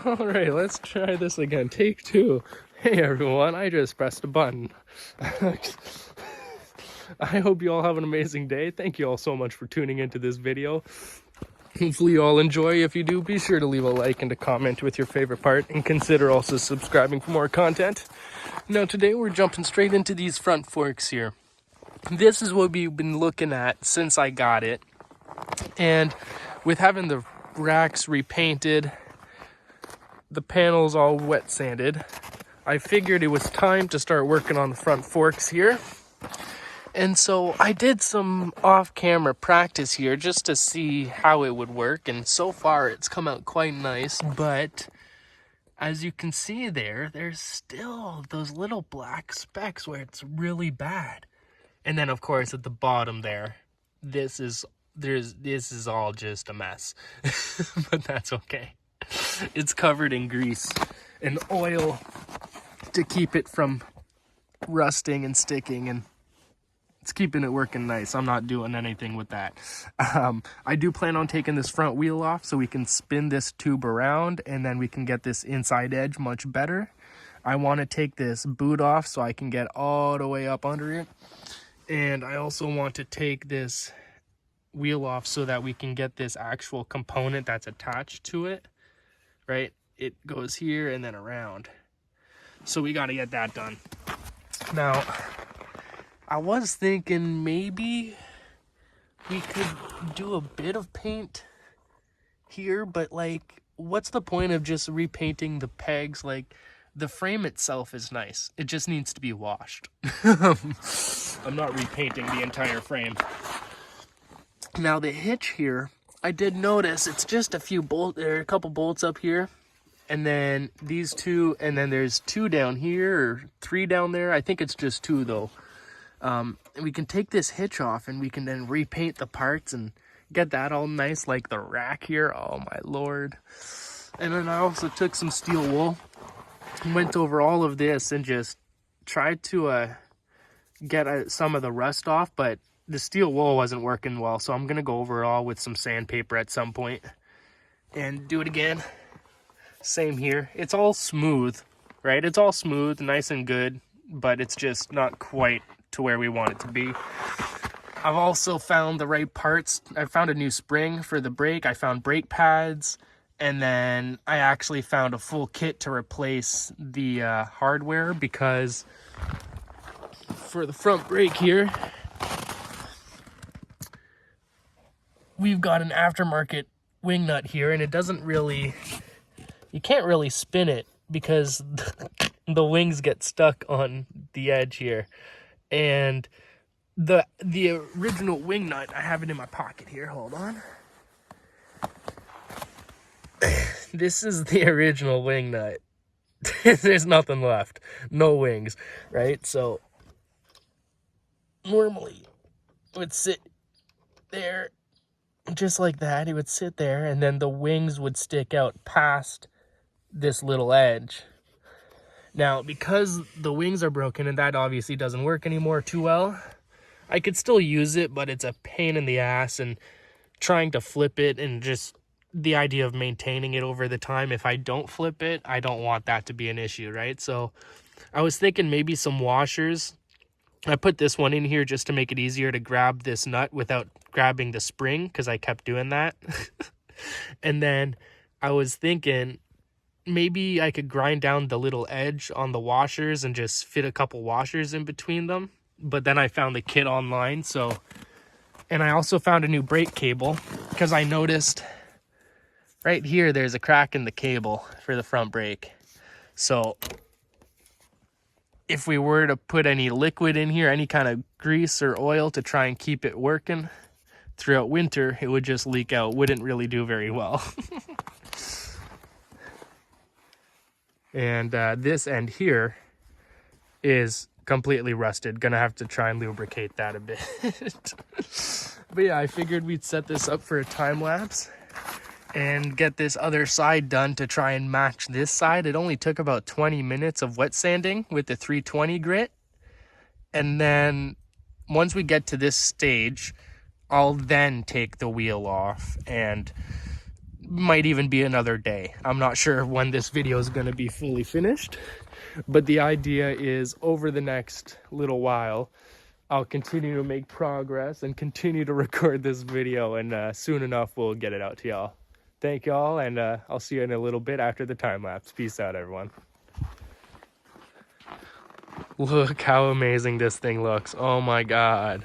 All right, let's try this again. Take two. Hey everyone, I just pressed a button. I hope you all have an amazing day. Thank you all so much for tuning into this video. Hopefully you all enjoy. If you do, be sure to leave a like and a comment with your favorite part, and consider also subscribing for more content. Now today we're jumping straight into these front forks here. This is what we've been looking at since I got it. And with having the racks repainted, the panels all wet sanded, I figured it was time to start working on the front forks here. And so I did some off-camera practice here just to see how it would work, and so far it's come out quite nice. But as you can see there's still those little black specks where it's really bad. And then of course at the bottom there, this is all just a mess. But that's okay. It's covered in grease and oil to keep it from rusting and sticking, and it's keeping it working nice. I'm not doing anything with that. I do plan on taking this front wheel off so we can spin this tube around, and then we can get this inside edge much better. I want to take this boot off so I can get all the way up under it. And I also want to take this wheel off so that we can get this actual component that's attached to it, right? It goes here and then around. So we got to get that done. Now, I was thinking maybe we could do a bit of paint here, but like, what's the point of just repainting the pegs? Like, the frame itself is nice. It just needs to be washed. I'm not repainting the entire frame. Now the hitch here, I did notice it's just a few bolts. There are a couple bolts up here, and then these two, and then there's two down here, or three down there. I think it's just two though. And we can take this hitch off and we can then repaint the parts and get that all nice, like the rack here. Oh my lord. And then I also took some steel wool and went over all of this and just tried to get some of the rust off, but the steel wool wasn't working well, so I'm gonna go over it all with some sandpaper at some point and do it again. Same here. It's all smooth, right? It's all smooth, nice and good, but it's just not quite to where we want it to be. I've also found the right parts. I found a new spring for the brake. I found brake pads, and then I actually found a full kit to replace the hardware, because for the front brake here, we've got an aftermarket wing nut here, and it doesn't really, you can't really spin it because the wings get stuck on the edge here. And the original wing nut, I have it in my pocket here, hold on. This is the original wing nut. There's nothing left, no wings, right? So normally it would sit there just like that. It would sit there, and then the wings would stick out past this little edge. Now, because the wings are broken and that obviously doesn't work anymore too well, I could still use it, but it's a pain in the ass, and trying to flip it, and just the idea of maintaining it over the time. If I don't flip it, I don't want that to be an issue, right? So I was thinking maybe some washers. I put this one in here just to make it easier to grab this nut without grabbing the spring, because I kept doing that. And then I was thinking maybe I could grind down the little edge on the washers and just fit a couple washers in between them. But then I found the kit online, so, and I also found a new brake cable, because I noticed right here there's a crack in the cable for the front brake. So if we were to put any liquid in here, any kind of grease or oil to try and keep it working throughout winter, it would just leak out. Wouldn't really do very well. And this end here is completely rusted. Gonna have to try and lubricate that a bit. But yeah, I figured we'd set this up for a time lapse and get this other side done to try and match this side. It only took about 20 minutes of wet sanding with the 320 grit. And then once we get to this stage, I'll then take the wheel off and might even be another day. I'm not sure when this video is going to be fully finished, but the idea is over the next little while, I'll continue to make progress and continue to record this video, and soon enough we'll get it out to y'all. Thank y'all, and I'll see you in a little bit after the time lapse. Peace out, everyone. Look how amazing this thing looks. Oh my god.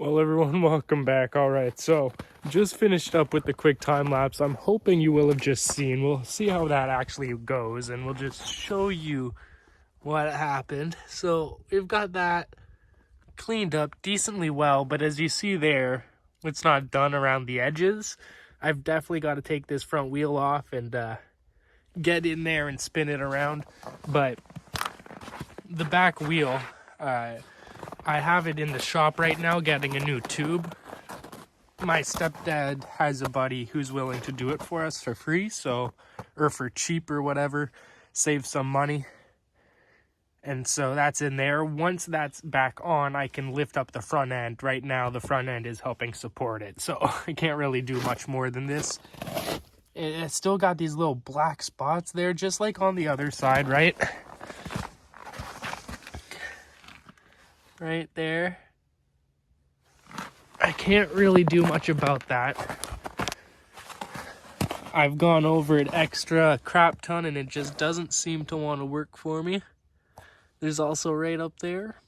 Well, everyone, welcome back. All right, so just finished up with the quick time lapse. I'm hoping you will have just seen. We'll see how that actually goes, and we'll just show you what happened. So we've got that cleaned up decently well, but as you see there, it's not done around the edges. I've definitely got to take this front wheel off and get in there and spin it around. But the back wheel, I have it in the shop right now getting a new tube. My stepdad has a buddy who's willing to do it for us for free, so, or for cheap or whatever, save some money. And so that's in there. Once that's back on, I can lift up the front end. Right now, the front end is helping support it, so I can't really do much more than this. It's still got these little black spots there, just like on the other side, right? Right there. I can't really do much about that. I've gone over it extra crap ton and it just doesn't seem to want to work for me. There's also right up there,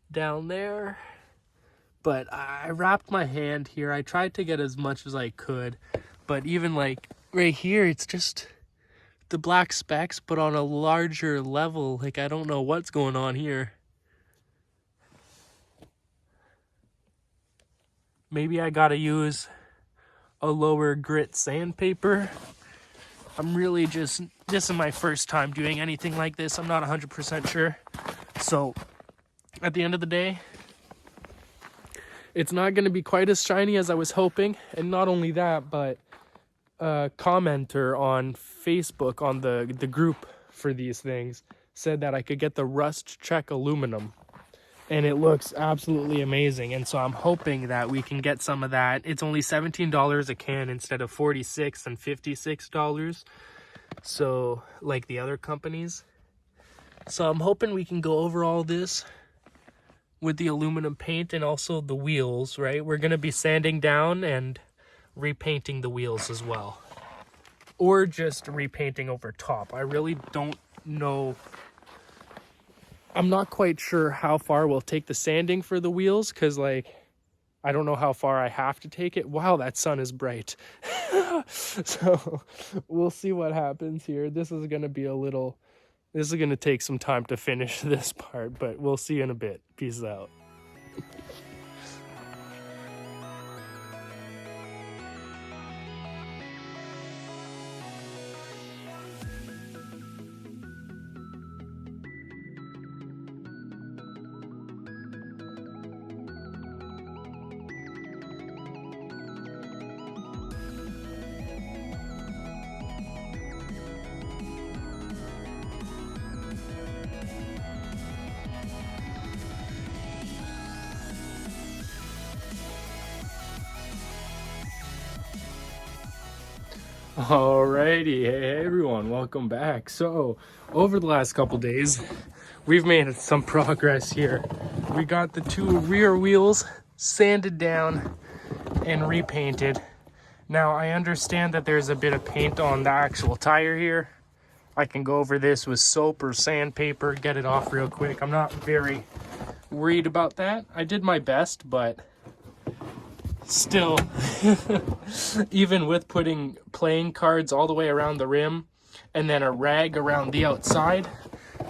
down there, but I wrapped my hand here. I tried to get as much as I could, but even like right here, it's just the black specks, but on a larger level. Like, I don't know what's going on here. Maybe I gotta use a lower grit sandpaper. I'm really just, this is my first time doing anything like this. I'm not 100% sure. So at the end of the day, it's not going to be quite as shiny as I was hoping. And not only that, but a commenter on Facebook on the group for these things said that I could get the rust check aluminum. And it looks absolutely amazing. And so I'm hoping that we can get some of that. It's only $17 a can instead of $46 and $56. So, like the other companies. So I'm hoping we can go over all this with the aluminum paint and also the wheels, right? We're going to be sanding down and repainting the wheels as well. Or just repainting over top. I really don't know. I'm not quite sure how far we'll take the sanding for the wheels, because, like, I don't know how far I have to take it. Wow, that sun is bright. So we'll see what happens here. This is going to take some time to finish this part, but we'll see in a bit. Peace out. Alrighty, hey everyone, welcome back. So over the last couple days, we've made some progress here. We got the two rear wheels sanded down and repainted. Now I understand that there's a bit of paint on the actual tire here. I can go over this with soap or sandpaper, get it off real quick. I'm not very worried about that. I did my best, but still, even with putting playing cards all the way around the rim and then a rag around the outside,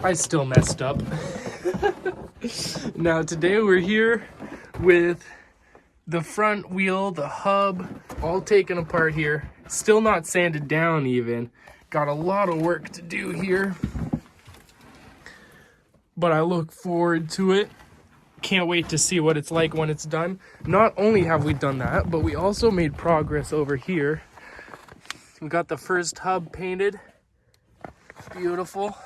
I still messed up. Now today we're here with The front wheel, the hub, all taken apart here. Still not sanded down even. Got a lot of work to do here. But I look forward to it. Can't wait to see what it's like when it's done. Not only have we done that, but we also made progress over here. We got the first hub painted. Beautiful.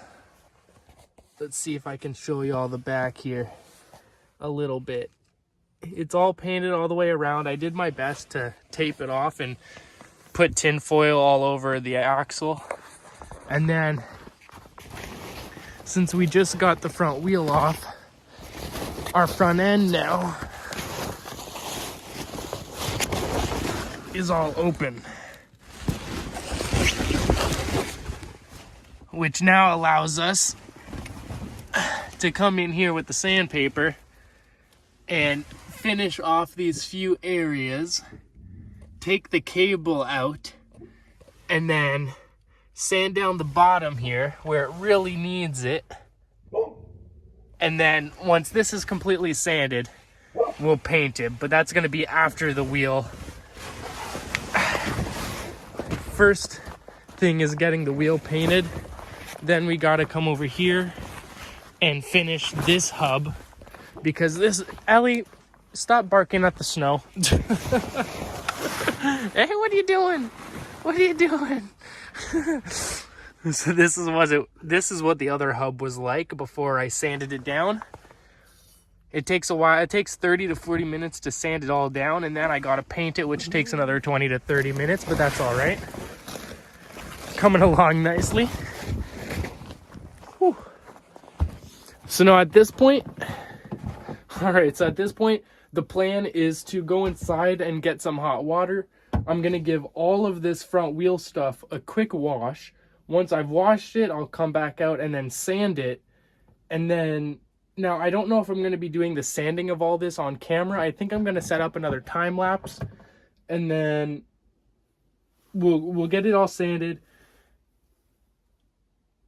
Let's see if I can show you all the back here a little bit. It's all painted all the way around. I did my best to tape it off and put tin foil all over the axle. And then, since we just got the front wheel off, our front end now is all open, which now allows us to come in here with the sandpaper and finish off these few areas, take the cable out, and then sand down the bottom here where it really needs it. And then once this is completely sanded, we'll paint it, but that's going to be after the wheel. First thing is getting the wheel painted. Then we got to come over here and finish this hub, because this, Ellie, stop barking at the snow. Hey, what are you doing? What are you doing? So this is what the other hub was like before I sanded it down. It takes a while. It takes 30 to 40 minutes to sand it all down, and then I gotta paint it, which takes another 20 to 30 minutes, but that's all right. Coming along nicely. Whew. So now at this point, the plan is to go inside and get some hot water. I'm gonna give all of this front wheel stuff a quick wash. Once I've washed it, I'll come back out and then sand it. And then, now I don't know if I'm gonna be doing the sanding of all this on camera. I think I'm gonna set up another time lapse, and then we'll get it all sanded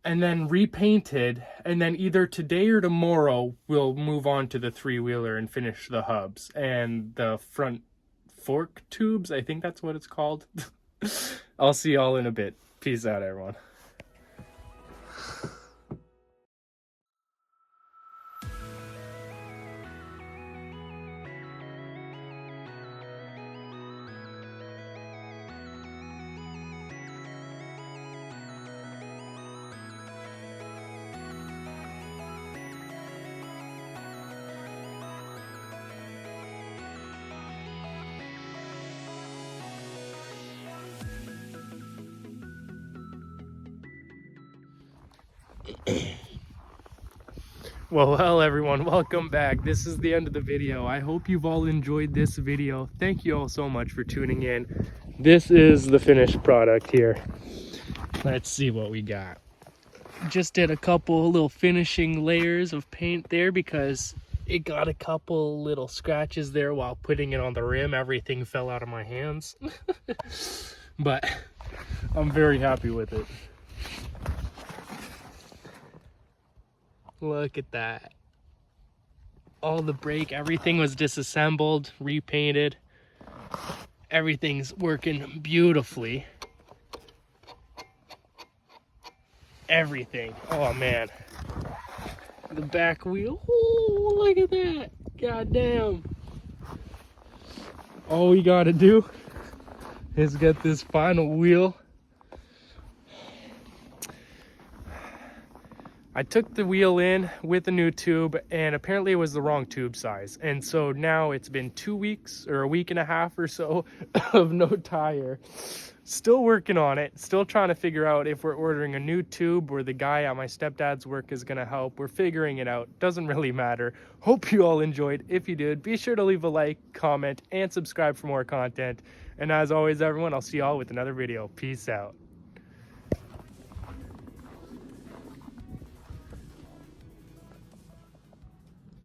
and then repainted, and then either today or tomorrow we'll move on to the 3-wheeler and finish the hubs and the front fork tubes. I think that's what it's called. I'll see y'all in a bit. Peace out, everyone. Well, everyone, welcome back. This is the end of the video. I hope you've all enjoyed this video. Thank you all so much for tuning in. This is the finished product here. Let's see what we got. Just did a couple little finishing layers of paint there because it got a couple little scratches there while putting it on the rim. Everything fell out of my hands. But I'm very happy with it. Look at that. All the brake, everything was disassembled, repainted. Everything's working beautifully. Everything. Oh man. The back wheel. Oh, look at that. God damn. All we gotta do is get this final wheel. I took the wheel in with a new tube, and apparently it was the wrong tube size. And so now it's been 2 weeks or a week and a half or so of no tire. Still working on it. Still trying to figure out if we're ordering a new tube or the guy at my stepdad's work is going to help. We're figuring it out. Doesn't really matter. Hope you all enjoyed. If you did, be sure to leave a like, comment, and subscribe for more content. And as always, everyone, I'll see y'all with another video. Peace out.